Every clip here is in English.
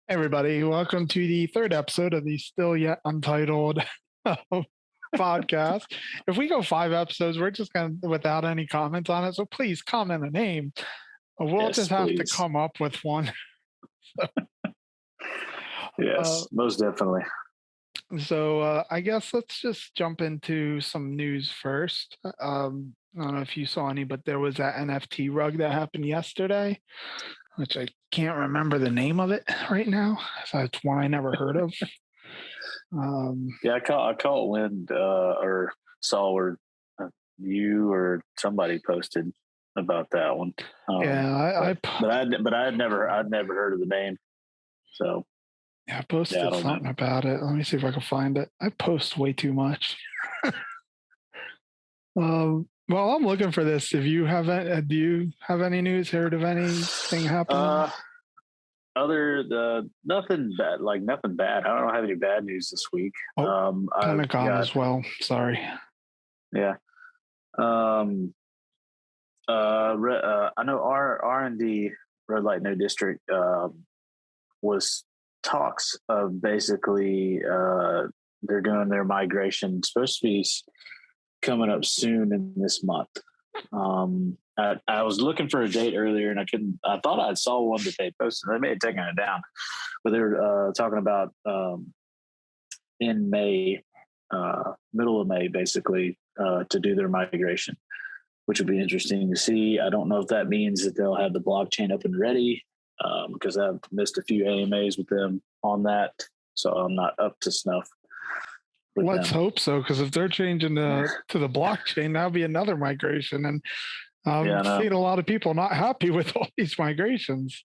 Everybody, welcome to the third episode of the still yet untitled podcast. If we go 5 episodes, we're just going to without any comments on it. So please comment a name. We'll Yes, just have to please. come up with one. Yes, most definitely. So I guess let's just jump into some news first. I don't know if you saw any, but there was that NFT rug that happened yesterday, which I can't remember the name of it right now. So it's one I never heard of. Yeah, I caught wind or saw where you or somebody posted about that one. Yeah, but I'd never heard of the name. So I posted I don't know. something about it. Let me see if I can find it. I post way too much. Well, I'm looking for this. If you haven't, do you have any news? Heard of anything happening? Nothing bad. Like nothing bad. I don't have any bad news this week. Pentagon as well. Sorry. Yeah. I know R&D, Red Light No District, was talks of basically they're doing their migration. It's supposed to be coming up soon in this month. I was looking for a date earlier and I couldn't. I thought I saw one that they posted. They may have taken it down, but they were talking about in May, middle of May, basically to do their migration, which would be interesting to see. I don't know if that means that they'll have the blockchain up and ready, because I've missed a few AMAs with them on that, so I'm not up to snuff. Let's hope so, because if they're changing to the blockchain, that'll be another migration. And I've seen a lot of people not happy with all these migrations.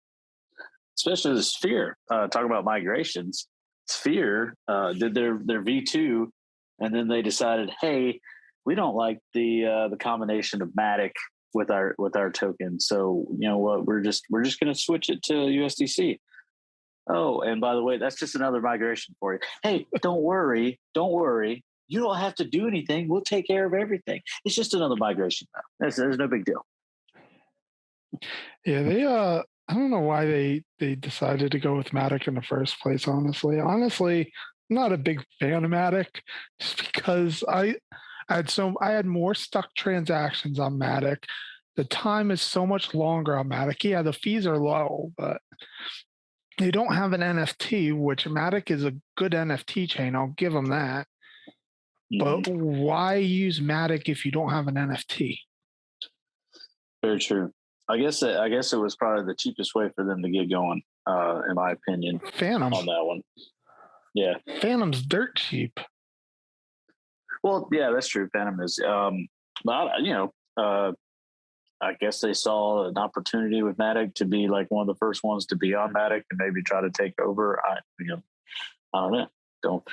Especially the Sphere. Talking about migrations, Sphere did their V2, and then they decided, hey, we don't like the combination of Matic with our token. So you know what, we're just going to switch it to USDC. Oh, and by the way, that's just another migration for you. Hey, don't worry. You don't have to do anything. We'll take care of everything. It's just another migration now. There's no big deal. Yeah, they I don't know why they decided to go with Matic in the first place, honestly. I'm not a big fan of Matic, just because I had more stuck transactions on Matic. The time is so much longer on Matic. Yeah, the fees are low, but they don't have an NFT, which Matic is a good NFT chain. I'll give them that. But why use Matic if you don't have an NFT? Very true. I guess it was probably the cheapest way for them to get going, in my opinion. Phantom on that one. Yeah, Phantom's dirt cheap. Well, yeah, that's true. Phantom is, but I guess they saw an opportunity with Matic to be like one of the first ones to be on Matic and maybe try to take over. I don't know. Don't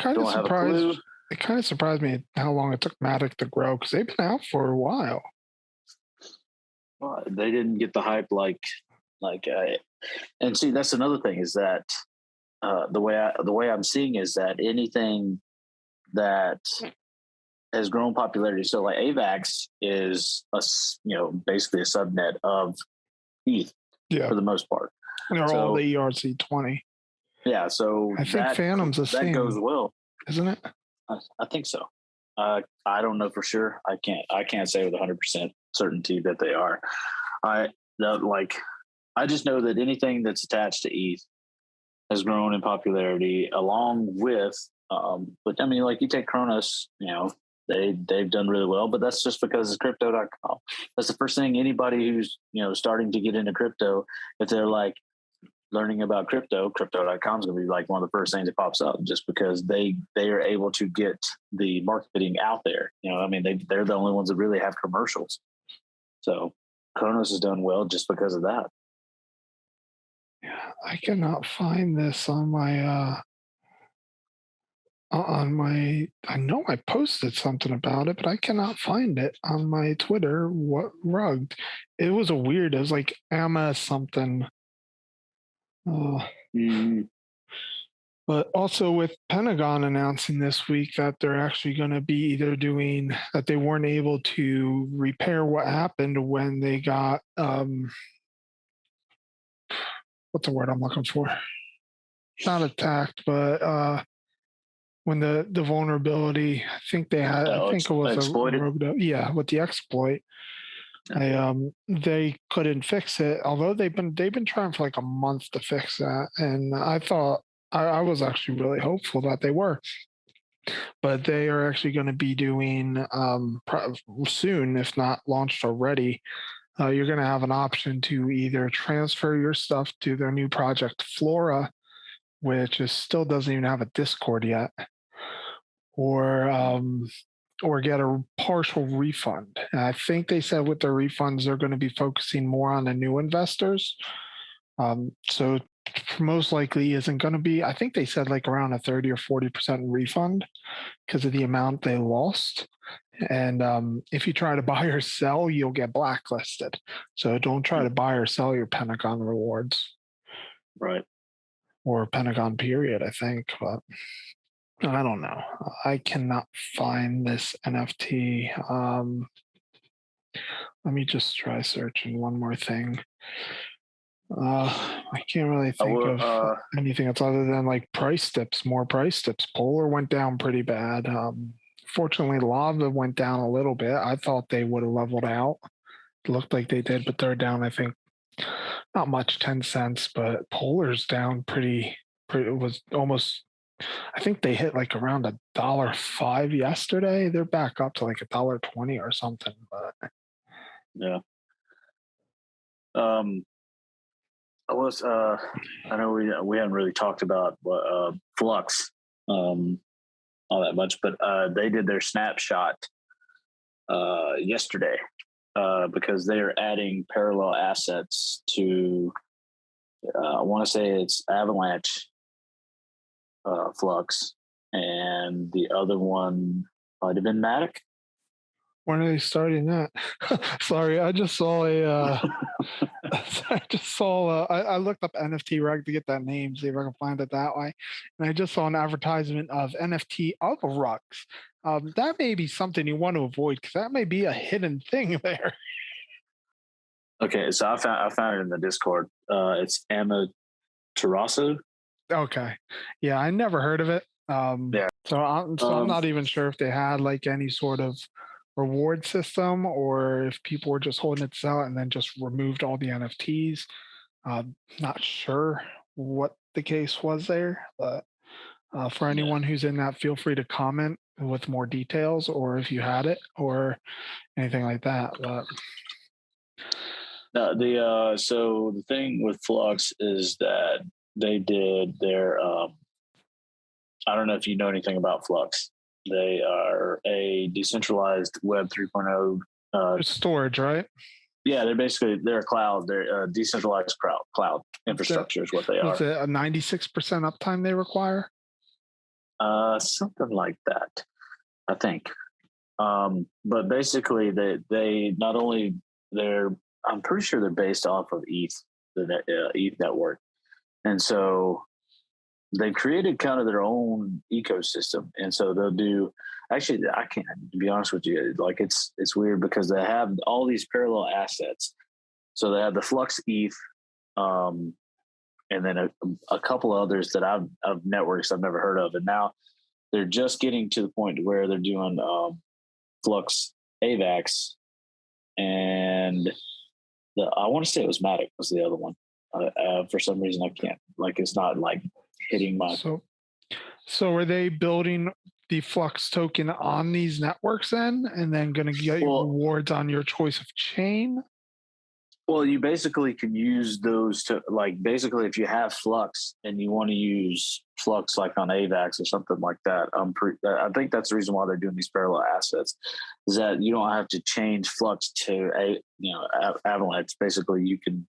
have a clue. It kind of surprised me how long it took Matic to grow, because they've been out for a while. Well, they didn't get the hype and see, that's another thing is that the way I'm seeing is that anything that has grown popularity. So like AVAX is basically a subnet of ETH for the most part. And they're all the ERC20. Yeah, so I think Phantom's the same. That goes well, isn't it? I think so. I don't know for sure. I can't say with 100% certainty that they are. I just know that anything that's attached to ETH has grown in popularity, along with but I mean, like you take Kronos, they've done really well, but that's just because it's crypto.com. That's the first thing anybody who's starting to get into crypto, if they're like learning about crypto.com is going to be like one of the first things that pops up, just because they are able to get the marketing out there. I mean, they're the only ones that really have commercials. So Kronos has done well just because of that. Yeah, I cannot find this on my I know I posted something about it, but I cannot find it on my Twitter. What rugged? It was it was like Amma something. But also with Pentagon announcing this week that they're actually going to be either doing that, they weren't able to repair what happened when they got what's the word I'm looking for? not attacked, but when the vulnerability, I think they had, I think it was a Exploited. yeah, with the exploit, they couldn't fix it. Although they've been trying for like a month to fix that, and I thought I was actually really hopeful that they were, but they are actually going to be doing soon, if not launched already. You're going to have an option to either transfer your stuff to their new project Flora, which is still doesn't even have a Discord yet, or get a partial refund. And I think they said with their refunds, they're going to be focusing more on the new investors. So most likely isn't going to be. I think they said like around a 30 or 40% refund because of the amount they lost. And if you try to buy or sell, you'll get blacklisted. So don't try to buy or sell your Pentagon rewards. Right. Or Pentagon period, I think. But I don't know. I cannot find this NFT. Let me just try searching one more thing. I can't really think of anything else other than like price dips, more price dips. Polar went down pretty bad. Fortunately, Lava went down a little bit. I thought they would have leveled out. It looked like they did, but they're down, I think, not much, 10 cents, but Polar's down pretty, it was almost, I think they hit like around $1.05 yesterday. They're back up to like $1.20 or something, but Yeah. I was I know we haven't really talked about Flux all that much, but they did their snapshot yesterday because they are adding parallel assets to I want to say it's Avalanche Flux, and the other one might have been Matic. when are they starting that? Sorry, I just saw a. I looked up NFT reg to get that name, see if I can find it that way, and I just saw an advertisement of NFT of rugs. That may be something you want to avoid because that may be a hidden thing there. Okay, so I found it in the Discord. It's Amaterasu. Okay, yeah, I never heard of it. Yeah. I'm not even sure if they had like any sort of reward system or if people were just holding it to sell and then just removed all the NFTs. Not sure what the case was there, but for Yeah. anyone who's in that, feel free to comment with more details or if you had it or anything like that. But So the thing with Flux is that they did their I don't know if you know anything about Flux. They are a decentralized Web 3.0. it's storage, right? Yeah, they're a cloud. They're a decentralized cloud infrastructure is what they Was are. it a 96% uptime they require? Something like that, I think. But basically, they not only they're I'm pretty sure they're based off of ETH, the ETH network, and so they created kind of their own ecosystem. And so they'll do. Actually, I can't to be honest with you. Like it's weird because they have all these parallel assets. So they have the Flux ETH, and then a couple others that I've networks I've never heard of, and now they're just getting to the point where they're doing Flux AVAX, and I want to say it was Matic was the other one. For some reason, I can't it's not like hitting my. So are they building the Flux token on these networks then, and then going to get you rewards on your choice of chain? Well, you basically can use those to basically if you have Flux and you want to use Flux like on AVAX or something like that. I think that's the reason why they're doing these parallel assets is that you don't have to change Flux to Avalanche. Basically, you can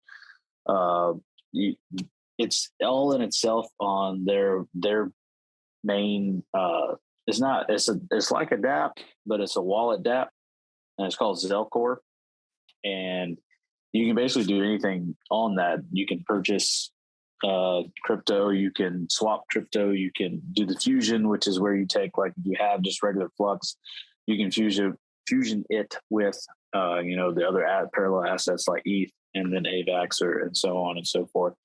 it's all in itself on their main. It's like a DApp, but it's a wallet DApp, and it's called Zelcore, and you can basically do anything on that. You can purchase crypto, you can swap crypto, you can do the fusion, which is where you take if you have just regular Flux, you can fusion it with the other parallel assets like ETH and then AVAX and so on and so forth.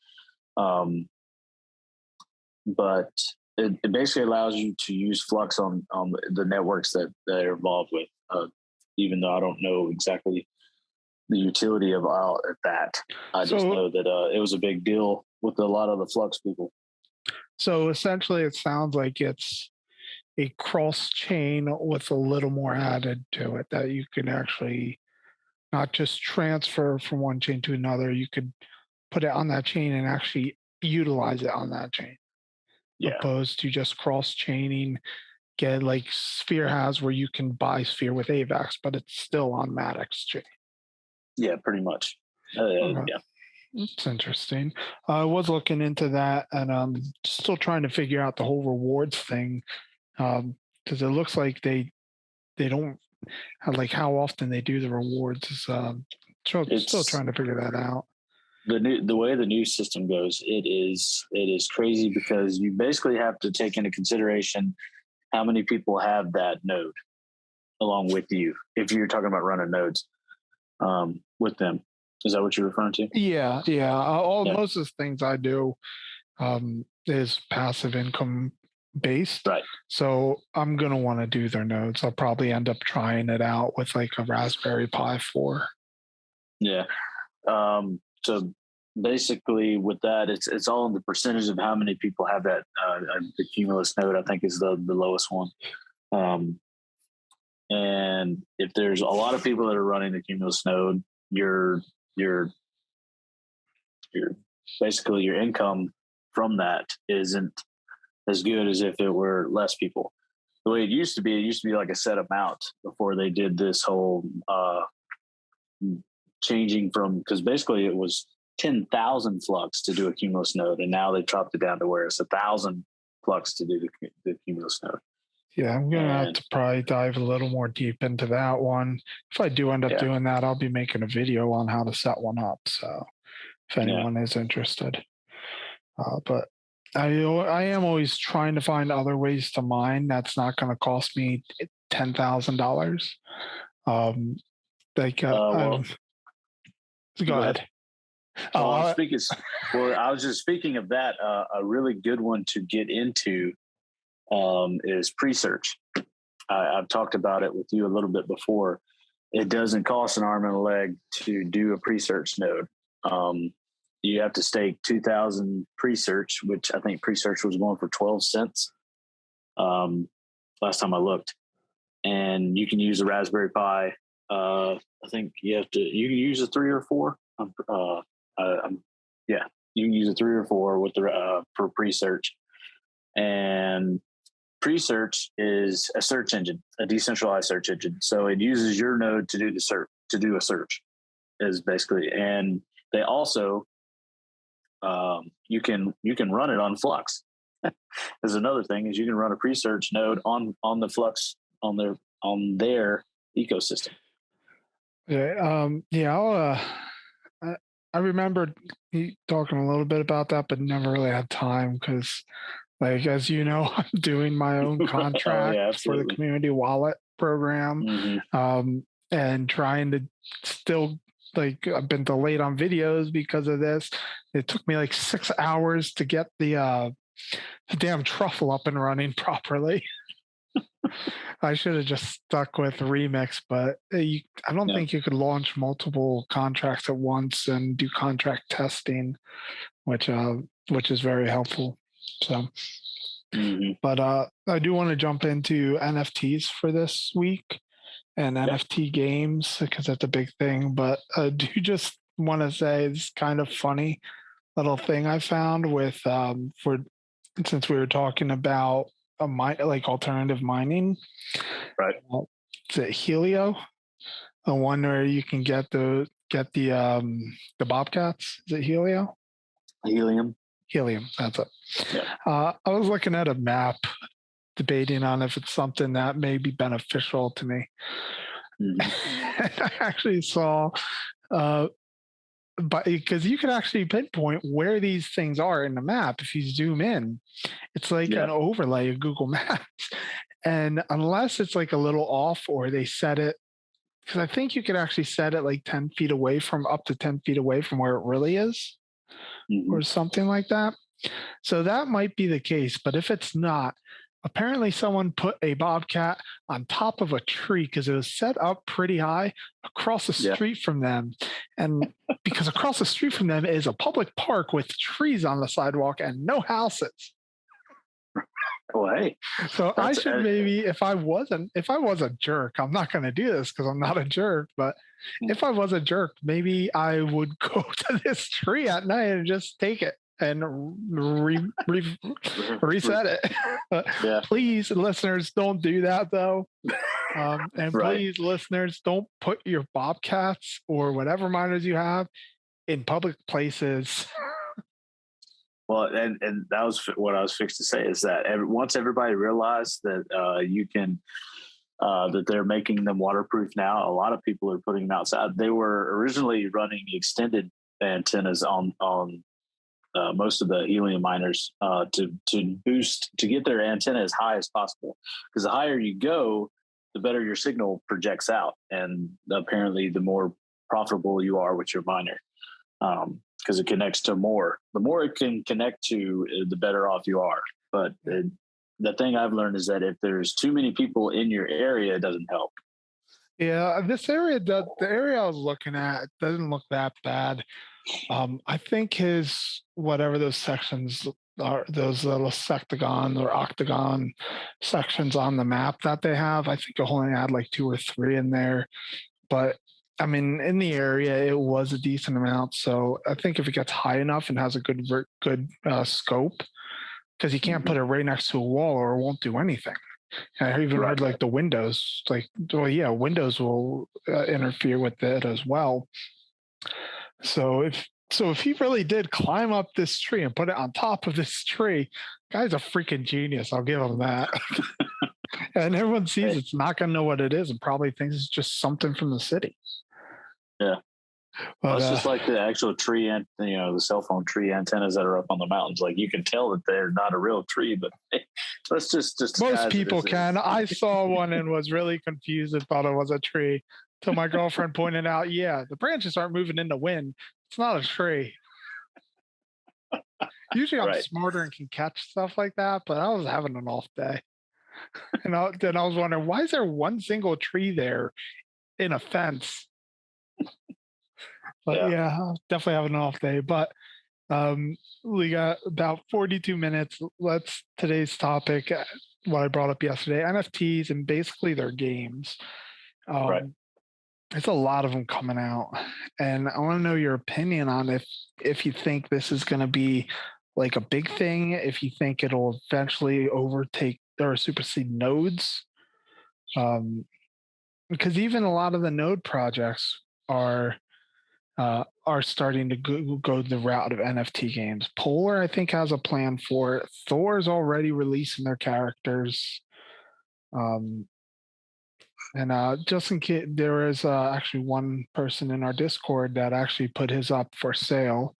but it basically allows you to use Flux on the networks that they're involved with. Even though I don't know exactly the utility of all at that, I just So know that it was a big deal with a lot of the Flux people. so essentially, it sounds like it's a cross chain with a little more added to it that you can actually not just transfer from one chain to another. You could put it on that chain and actually utilize it on that chain, Yeah, opposed to just cross chaining. Get like Sphere has where you can buy Sphere with AVAX, but it's still on Matic's chain. yeah, pretty much. Okay. Yeah, It's interesting. I was looking into that and still trying to figure out the whole rewards thing because it looks like they don't like how often they do the rewards. Is still it's trying to figure that out. the way the new system goes. It is crazy because you basically have to take into consideration how many people have that node along with you if you're talking about running nodes with them. Is that what you're referring to? Yeah, yeah. All Yeah. most of the things I do is passive income based. Right. So I'm gonna want to do their nodes. I'll probably end up trying it out with like a Raspberry Pi 4. Yeah. So basically, with that, it's all in the percentage of how many people have that. The Cumulus node, I think, is the lowest one. Um, and if there's a lot of people that are running the Cumulus node, your your basically your income from that isn't as good as if it were less people. The way it used to be like a set amount before they did this whole changing from, because basically it was 10,000 flux to do a Cumulus node, and now they chopped it down to where it's 1,000 flux to do the Cumulus node. Yeah, I'm gonna have And to probably dive a little more deep into that one. If I do end up yeah, doing that, I'll be making a video on how to set one up. So if yeah, anyone is interested, but I am always trying to find other ways to mine that's not going to cost me $10,000. Um, like well, go go ahead. ahead. Oh, I'm Uh, speaking. Well, I was just speaking of that. A really good one to get into is pre-search. I've talked about it with you a little bit before. It doesn't cost an arm and a leg to do a pre-search node. You have to stake 2,000 pre-search, which I think pre-search was going for 12 cents last time I looked. And you can use a Raspberry Pi. I think you can use a 3 or 4. Yeah, you can use a 3 or 4 with the for pre-search. And pre-search is a search engine, a decentralized search engine. So it uses your node to do a search is basically, and they also you can run it on Flux. There's another thing is you can run a pre-search node on the Flux on their ecosystem. yeah, yeah. I remember talking a little bit about that, but never really had time because, like as you know, I'm doing my own Oh contract yeah, for the absolutely. community wallet program, Mm-hmm. and trying to still like I've been delayed on videos because of this. It took me like 6 hours to get the damn truffle up and running properly. I should have just stuck with Remix, but I don't Yeah. think you could launch multiple contracts at once and do contract testing, which which is very helpful. So, Mm-hmm. but I do want to jump into NFTs for this week and Yeah. NFT games because that's a big thing. But I do just want to say it's kind of funny little thing I found with for since we were talking about like alternative mining. Right. Is it Helio? The one where you can get the Bobcats. Is it Helio? Helium. Helium. That's it. Yeah. I was looking at a map, debating on if it's something that may be beneficial to me. Mm-hmm. I actually saw, but because you can actually pinpoint where these things are in the map if you zoom in, it's like Yeah. an overlay of Google Maps. And unless it's like a little off or they set it, because I think you could actually set it like 10 feet away from up to 10 feet away from where it really is Mm-hmm. or something like that. So that might be the case, but if it's not, apparently someone put a bobcat on top of a tree because it was set up pretty high across the Yeah. street from them. And because across the street from them is a public park with trees on the sidewalk and no houses. Well, hey, So I should maybe, if I was a jerk, I'm not going to do this because I'm not a jerk, but if I was a jerk, maybe I would go to this tree at night and just take it and reset it. yeah. Please, listeners, don't do that though. And Right. please, listeners, don't put your bobcats or whatever miners you have in public places. Well, and that was what I was fixed to say, is that once everybody realized that you can that they're making them waterproof now, a lot of people are putting them outside. They were originally running extended antennas on most of the helium miners to boost, to get their antenna as high as possible, because the higher you go, the better your signal projects out, and apparently the more profitable you are with your miner. Because it connects to more. The more it can connect to, the better off you are. But the thing I've learned is that if there's too many people in your area, it doesn't help. Yeah, this area, the area I was looking at, doesn't look that bad. I think his whatever those sections are, those little sectagon or octagon sections on the map that they have, I think I only had like 2 or 3 in there. But I mean, in the area, it was a decent amount. So I think if it gets high enough and has a good scope, because you can't put it right next to a wall or it won't do anything. And I even heard like the windows, like, well, yeah, windows will interfere with it as well. So if he really did climb up this tree and put it on top of this tree, guy's a freaking genius. I'll give him that. And everyone sees it's not going to know what it is and probably thinks it's just something from the city. Yeah. But, well, it's just like the actual tree, and the cell phone tree antennas that are up on the mountains. Like, you can tell that they're not a real tree, but let's just most people can. I saw one and was really confused and thought it was a tree. Till my girlfriend pointed out, yeah, the branches aren't moving in the wind. It's not a tree. Usually I'm smarter and can catch stuff like that, but I was having an off day. And then I was wondering, why is there one single tree there in a fence? But yeah, definitely having an off day. But we got about 42 minutes. Today's topic, what I brought up yesterday, NFTs and basically their games. There's a lot of them coming out, and I want to know your opinion on if you think this is going to be like a big thing, if you think it'll eventually overtake or supersede nodes, because even a lot of the node projects are starting to go the route of NFT games. Polar, I think, has a plan for it. Thor's already releasing their characters. And just in case, there is actually one person in our Discord that actually put his up for sale.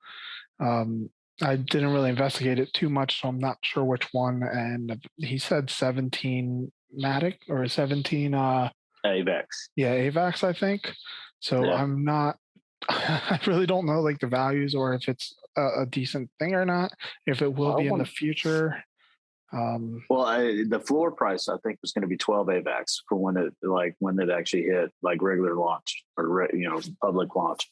I didn't really investigate it too much, so I'm not sure which one. And he said 17 Matic or 17 AVAX. Yeah, AVAX, I think. So I'm not. I really don't know like the values or if it's a decent thing or not. If it will be in the future. Well, the floor price I think was going to be 12 AVAX for when it actually hit like regular launch or public launch,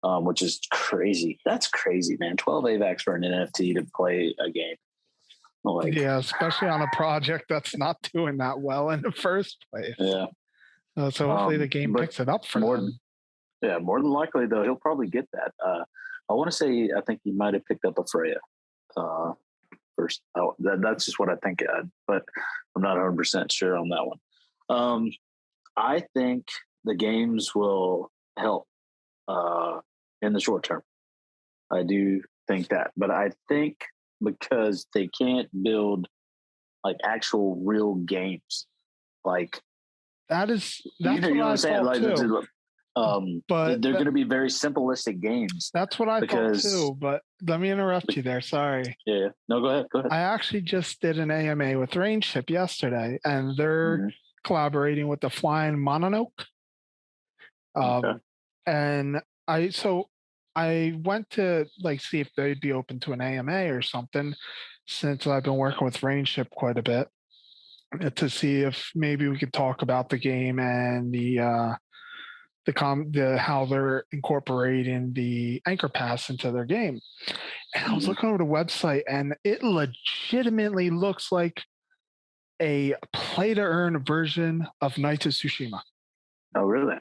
which is crazy. That's crazy, man. 12 AVAX for an NFT to play a game. Yeah, especially on a project that's not doing that well in the first place. Yeah. So hopefully the game picks it up for them. Yeah, more than likely though, he'll probably get that. I want to say I think he might have picked up a Freya. First. That's just what I think, but I'm not 100% sure on that one. I think the games will help in the short term. I do think that, but I think because they can't build like actual real games, like that's you know what I'm saying. Like, too. But they're going to be very simplistic games. That's what I thought too. But let me interrupt you there. Sorry. Yeah. No, go ahead. I actually just did an AMA with Rainship yesterday, and they're collaborating with the Flying Mononoke. And so I went to like see if they'd be open to an AMA or something, since I've been working with Rainship quite a bit, to see if maybe we could talk about the game and the how they're incorporating the anchor pass into their game. And I was Hmm. looking over the website, and it legitimately looks like a play to earn version of Knights of Tsushima. Oh, really?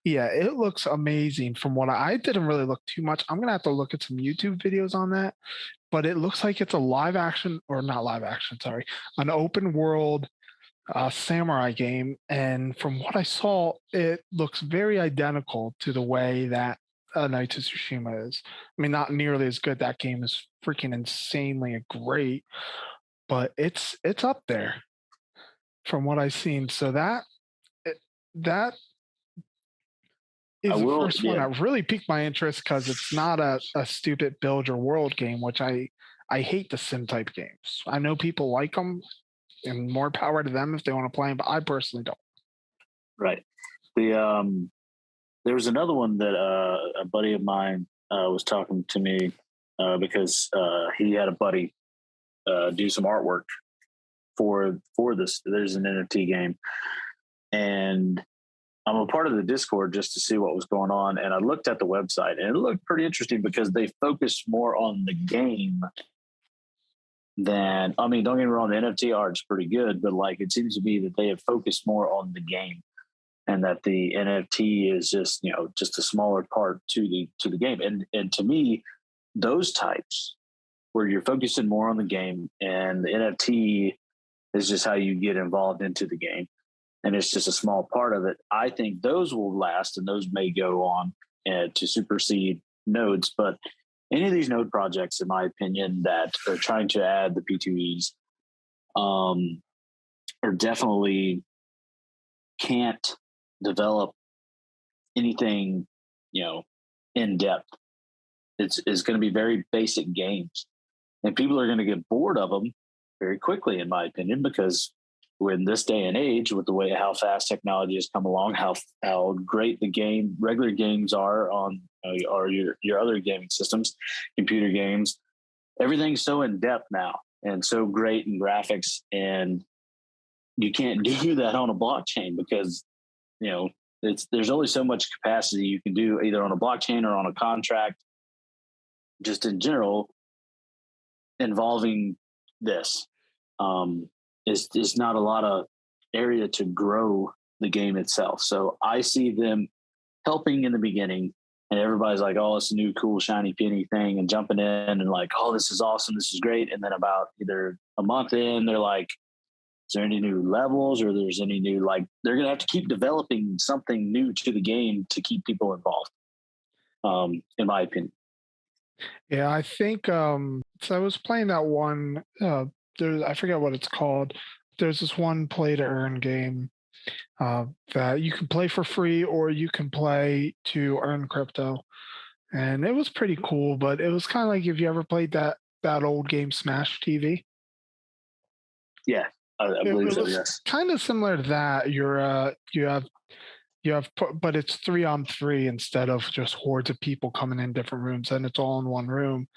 Yeah, it looks amazing. From what I didn't really look too much. I'm gonna have to look at some YouTube videos on that, but it looks like it's a live action, or not live action, sorry, an open world samurai game. And from what I saw, it looks very identical to the way that Knights of Tsushima is. I mean, not nearly as good. That game is freaking insanely great, but it's up there from what I've seen. So that I is the will. first one Yeah. that really piqued my interest, because it's not a stupid build your world game, which I hate the sim type games. I know people like them, and more power to them if they want to play them, but I personally don't. Right. The there was another one that a buddy of mine was talking to me because he had a buddy do some artwork for this. There's an NFT game, and I'm a part of the Discord just to see what was going on. And I looked at the website, and it looked pretty interesting because they focused more on the game than, I mean, don't get me wrong, the NFT art's pretty good, but like it seems to be that they have focused more on the game, and that the NFT is just, just a smaller part to the game. And to me, those types where you're focusing more on the game and the NFT is just how you get involved into the game, and it's just a small part of it. I think those will last, and those may go on to supersede nodes. But any of these node projects, in my opinion, that are trying to add the P2Es, are definitely can't develop anything, you know, in depth. It's going to be very basic games, and people are going to get bored of them very quickly, in my opinion, because in this day and age, with the way how fast technology has come along, how great the regular games are on or your other gaming systems, computer games, everything's so in depth now and so great in graphics, and you can't do that on a blockchain because you know there's only so much capacity you can do either on a blockchain or on a contract, just in general involving this. Um, is not a lot of area to grow the game itself. So I see them helping in the beginning, and everybody's like, "Oh, it's a new cool shiny penny thing," and jumping in and like, "Oh, this is awesome, this is great." And then about either a month in, they're like, "Is there any new levels, or there's any new like?" They're gonna have to keep developing something new to the game to keep people involved. In my opinion. Yeah, I think so I was playing that one I forget what it's called. There's this one play to earn game that you can play for free or you can play to earn crypto. And it was pretty cool, but it was kind of like, if you ever played that old game Smash TV. Yeah, I believe It so. was Yes. kind of similar to that. But it's 3 on 3 instead of just hordes of people coming in different rooms, and it's all in one room.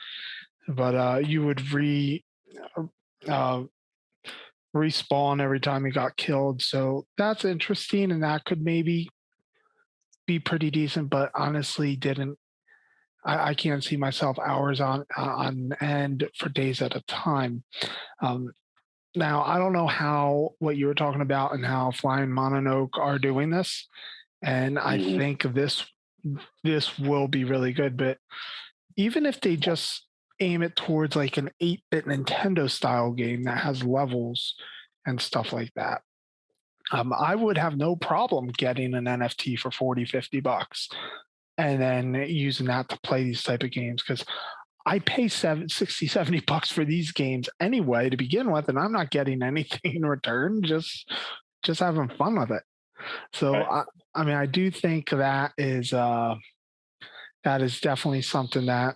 But you would uh, respawn every time you got killed. So that's interesting, and that could maybe be pretty decent. But honestly, didn't I can't see myself hours on end for days at a time. Um, Now I don't know how what you were talking about and how Flying Mononoke are doing this, and I Mm-hmm. think this will be really good. But even if they just aim it towards like an 8-bit Nintendo style game that has levels and stuff like that, I would have no problem getting an NFT for 40, $50 and then using that to play these type of games, because I pay 60, $70 for these games anyway to begin with, and I'm not getting anything in return, just having fun with it. So Right. I mean, I do think that is definitely something that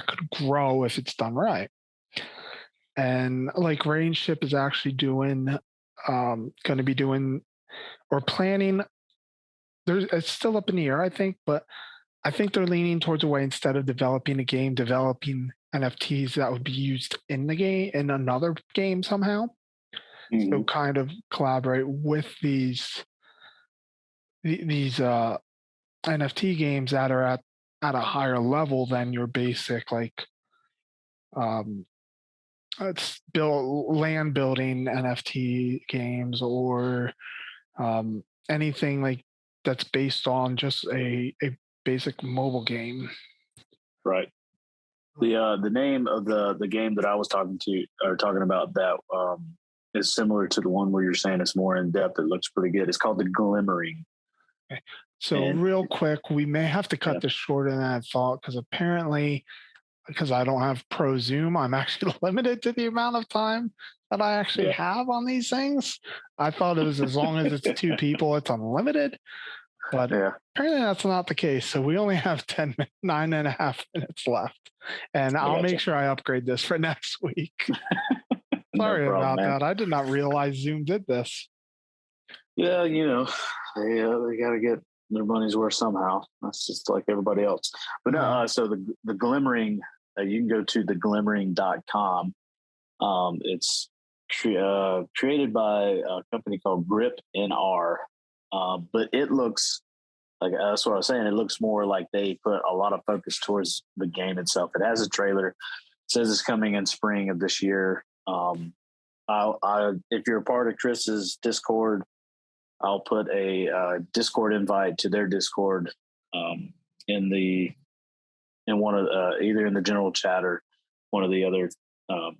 could grow if it's done right. And like Rainship is actually doing, going to be doing or planning. It's still up in the air, I think, but I think they're leaning towards a way instead of developing a game, developing NFTs that would be used in the game in another game somehow. So Hmm. kind of collaborate with these NFT games that are at a higher level than your basic like um it's build land building NFT games or anything like that's based on just a basic mobile game. Right. The name of the game that I was talking about that is similar to the one where you're saying it's more in depth. It looks pretty good. It's called the Glimmering, Okay. So and real quick, we may have to cut yeah, this shorter than I thought because apparently, because I don't have Pro Zoom, I'm actually limited to the amount of time that I actually yeah, have on these things. I thought it was as long as it's two people, it's unlimited, but yeah. apparently that's not the case. So we only have 9.5 minutes left, and I I'll got make you. sure I upgrade this for next week. No Sorry problem, about man. that. I did not realize Zoom did this. Yeah, they got to get their money's worth somehow. That's just like everybody else. But no, Uh, so the Glimmering, you can go to theglimmering.com. It's created by a company called Grip NR, but it looks like that's what I was saying. It looks more like they put a lot of focus towards the game itself. It has a trailer. It says it's coming in spring of this year. If you're a part of Chris's Discord, I'll put a Discord invite to their Discord um, in the in one of either in the general chat or one of the other um,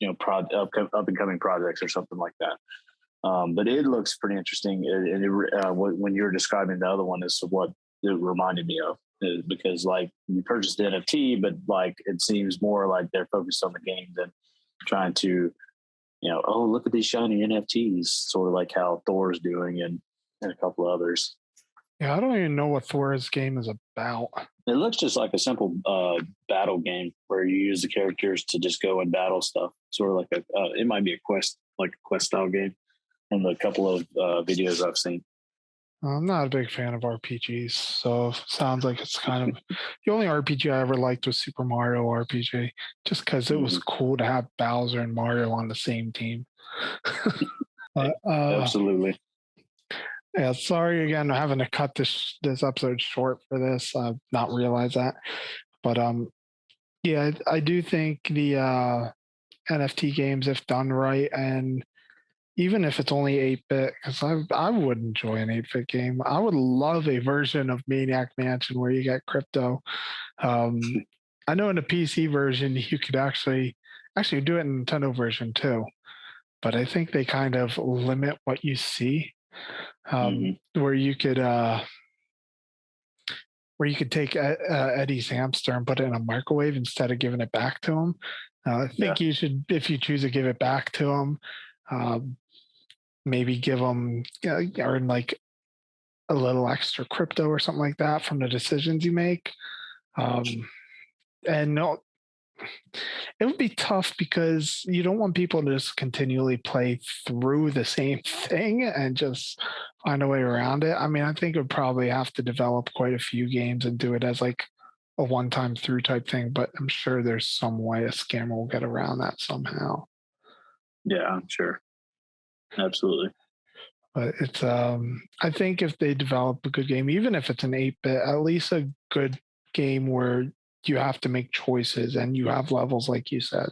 up and coming projects or something like that. But it looks pretty interesting. When you were describing the other one, is what it reminded me of. Because like you purchased the NFT, but like it seems more like they're focused on the game than trying to, oh, look at these shiny NFTs, sort of like how Thor's doing and a couple others. yeah, I don't even know what Thor's game is about. It looks just like a simple battle game where you use the characters to just go and battle stuff. Sort of like it might be a quest, like a quest style game from the couple of videos I've seen. I'm not a big fan of RPGs, so sounds like it's kind of the only RPG I ever liked was Super Mario RPG, just because it was Mm-hmm. cool to have Bowser and Mario on the same team. Hey, But absolutely. yeah, sorry again, having to cut this episode short for this. I've not realized that, but yeah, I do think the NFT games, if done right, and even if it's only 8-bit, because I would enjoy an 8-bit game. I would love a version of Maniac Mansion where you get crypto. Um, I know in the PC version you could actually do it in Nintendo version too, but I think they kind of limit what you see. Mm-hmm. Where you could take Eddie's hamster and put it in a microwave instead of giving it back to him. I Yeah. think you should, if you choose to give it back to him, um, maybe give them earn like a little extra crypto or something like that from the decisions you make. Um, and no, it would be tough because you don't want people to just continually play through the same thing and just find a way around it. I mean, I think it would probably have to develop quite a few games and do it as like a one time through type thing, but I'm sure there's some way a scammer will get around that somehow. Yeah, I'm sure. Absolutely. But it's I think if they develop a good game, even if it's an 8-bit, at least a good game where you have to make choices and you have levels like you said.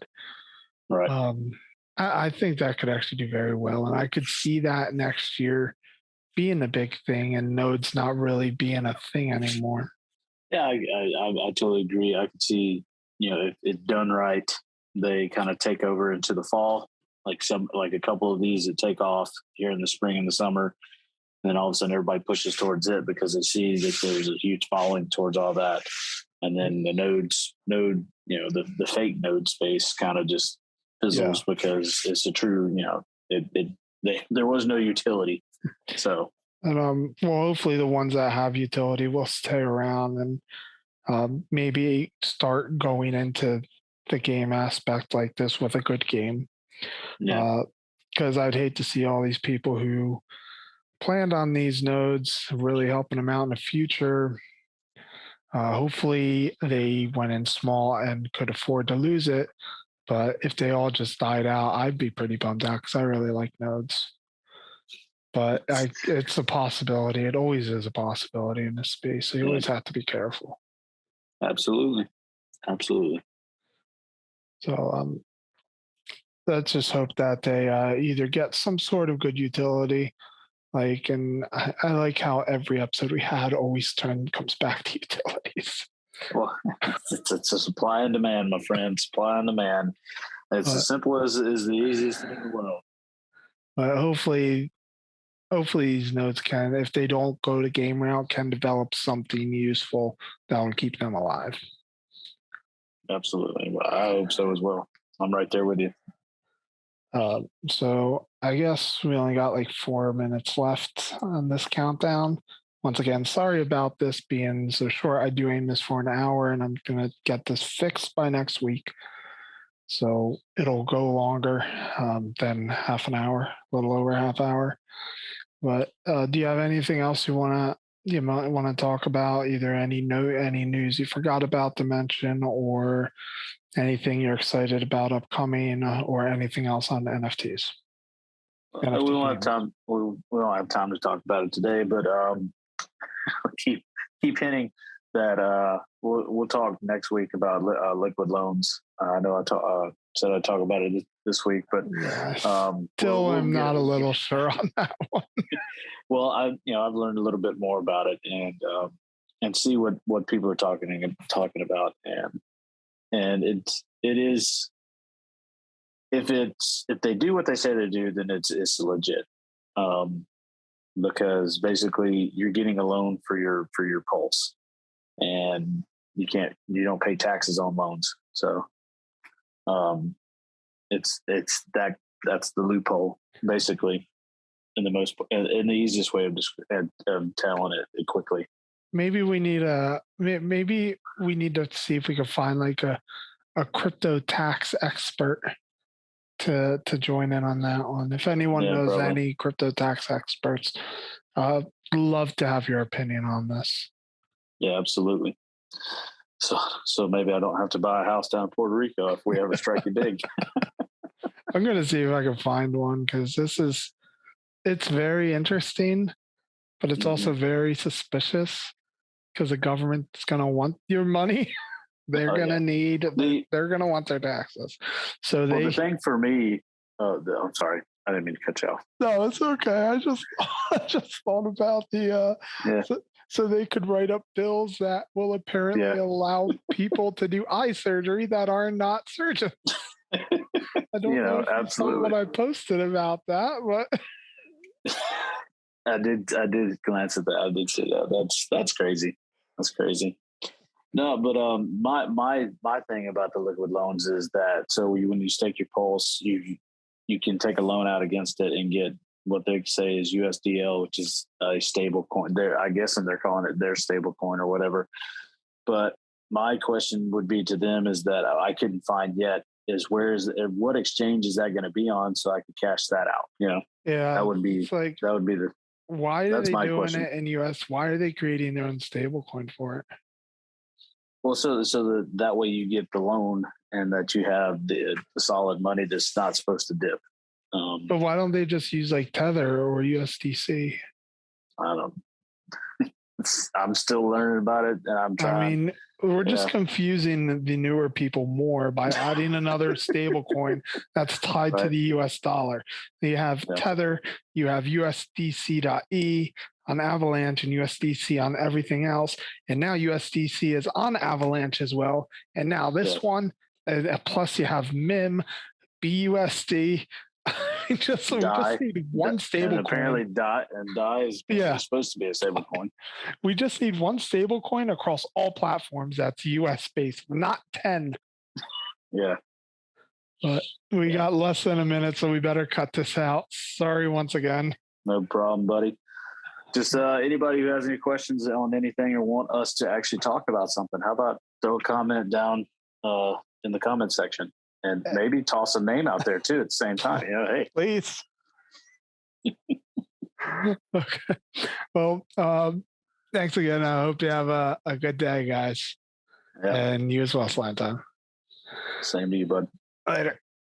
Right. Um I think that could actually do very well. And I could see that next year being a big thing and nodes not really being a thing anymore. Yeah, I totally agree. I could see, if it's done right, they kind of take over into the fall. Like a couple of these that take off here in the spring and the summer, and then all of a sudden everybody pushes towards it because they see that there's a huge following towards all that. And then the the fake node space kind of just Yeah. fizzles because it's a true, there was no utility. So And well hopefully the ones that have utility will stay around and maybe start going into the game aspect like this with a good game. yeah, Because I'd hate to see all these people who planned on these nodes really helping them out in the future Hopefully, they went in small and could afford to lose it. But if they all just died out, I'd be pretty bummed out because I really like nodes. But it's a possibility. It always is a possibility in this space. So you Yeah, always have to be careful. absolutely, absolutely. So let's just hope that they either get some sort of good utility. Like, and I like how every episode we had always comes back to utilities. Well, it's a supply and demand, my friend. Supply and demand. It's But, as simple as is the easiest thing in the world. but hopefully these nodes can, if they don't go the game route, can develop something useful that will keep them alive. Absolutely. Well, I hope so as well. I'm right there with you. So I guess we only got like 4 minutes left on this countdown. Once again, sorry about this being so short. I do aim this for an hour, and I'm gonna get this fixed by next week. So it'll go longer than half an hour, a little over half hour. But do you have anything else you might want to talk about? Either any news you forgot about to mention, or anything you're excited about upcoming, or anything else on NFTs? We NFT don't have gaming. time. We don't have time to talk about it today, but keep hinting that we'll talk next week about liquid loans. I know said I'd talk about it this week, but Yeah, still am not a little sure on that one. Well, I've learned a little bit more about it and see what people are talking about, and it is, if they do what they say they do, then it's legit. Because basically you're getting a loan for your pulse, and you don't pay taxes on loans. So it's that's the loophole, basically, in the easiest way of telling it quickly. Maybe we need to see if we can find like a crypto tax expert to join in on that one. If anyone Yeah, knows probably. any crypto tax experts, love to have your opinion on this. Yeah, absolutely. So maybe I don't have to buy a house down in Puerto Rico if we ever strike it big. I'm gonna see if I can find one because it's very interesting, but it's also very suspicious because the government's gonna want your money. They're Oh gonna yeah. need they're gonna want their taxes. So Well, they the thing for me, I'm sorry, I didn't mean to cut you off. no, it's okay. I just I just thought about Yeah, so they could write up bills that will apparently yeah. allow people to do eye surgery that are not surgeons. I don't know if you saw what Absolutely. I posted about that, but I did glance at that. I did see that. That's crazy. That's crazy. No, but my thing about the liquid loans is that, so when you stake your pulse, you can take a loan out against it and get what they say is USDL, which is a stable coin. I guess, and they're calling it their stable coin or whatever. But my question would be to them is that I couldn't find yet is what exchange is that going to be on, so I could cash that out. yeah, That would be it's like why are that's they my doing question. it in US? Why are they creating their own stablecoin for it? Well, so that way you get the loan and that you have the solid money that's not supposed to dip. But why don't they just use like Tether or USDC? I don't. I'm still learning about it, and I'm I trying. mean, we're just Yeah, confusing the newer people more by adding another stable coin that's tied to right. the US dollar. You have Yeah, Tether, you have USDC.E on Avalanche and USDC on everything else. And now USDC is on Avalanche as well. And now yeah. this one, plus you have MIM, BUSD. We just Die, need one and stable coin. apparently die is apparently Yeah. supposed to be a stable coin. We just need one stable coin across all platforms that's US based, not 10. Yeah, But we yeah. got less than a minute, so we better cut this out. Sorry once again. No problem, buddy. Just anybody who has any questions on anything or want us to actually talk about something, how about throw a comment down in the comment section, and maybe toss a name out there too at the same time. Hey, Please. Okay. Well, Thanks again. I hope you have a good day, guys. Yeah. And you as well, Slime Time. Same to you, bud. Later.